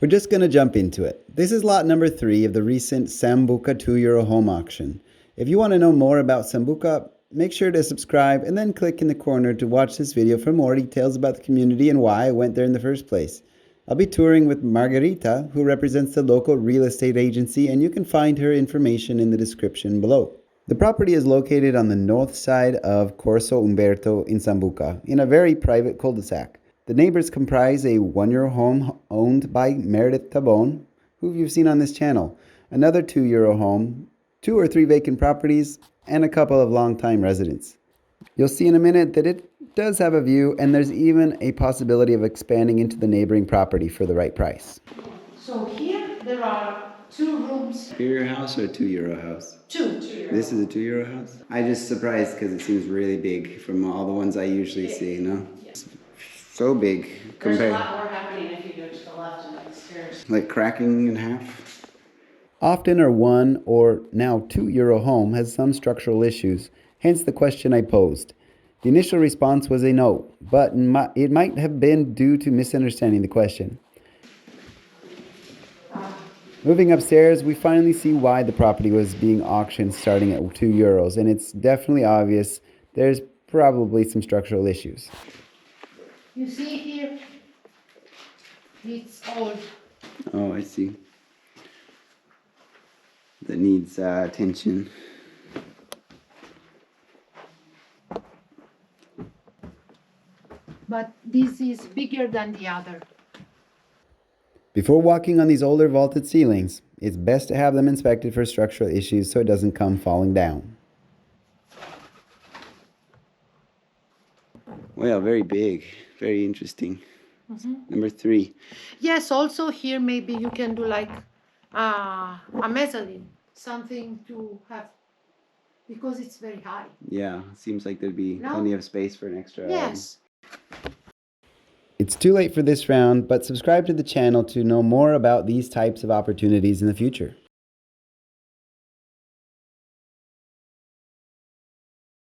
We're just going to jump into it. This is lot number 3 of the recent Sambuca €2 home auction. If you want to know more about Sambuca, make sure to subscribe and then click in the corner to watch this video for more details about the community and why I went there in the first place. I'll be touring with Margarita, who represents the local real estate agency, and you can find her information in the description below. The property is located on the north side of Corso Umberto in Sambuca, in a very private cul-de-sac. The neighbors comprise a €1 home owned by Meredith Tabon, who you've seen on this channel, another €2 home, 2 or 3 vacant properties, and a couple of long-time residents. You'll see in a minute that it does have a view, and there's even a possibility of expanding into the neighboring property for the right price. So here there are 2 rooms. €1 house or €2 house? 2. This is a €2 house? I'm just surprised because it seems really big from all the ones I usually see, you know? Yes. So big There's a compared. lot more happening if you go to the left and up the stairs. Like cracking in half. Often our 1 or now €2 home has some structural issues, hence the question I posed. The initial response was a no, but it might have been due to misunderstanding the question. Moving upstairs, we finally see why the property was being auctioned starting at €2, and it's definitely obvious there's probably some structural issues. You see here, it's old. Oh, I see. That needs attention. But this is bigger than the other. Before walking on these older vaulted ceilings, it's best to have them inspected for structural issues so it doesn't come falling down. Well, very big, very interesting. Number 3. Yes, also here maybe you can do like a mezzanine, something to have, because it's very high. Yeah, seems like there'd be plenty of space for an extra. Yes. It's too late for this round, but subscribe to the channel to know more about these types of opportunities in the future.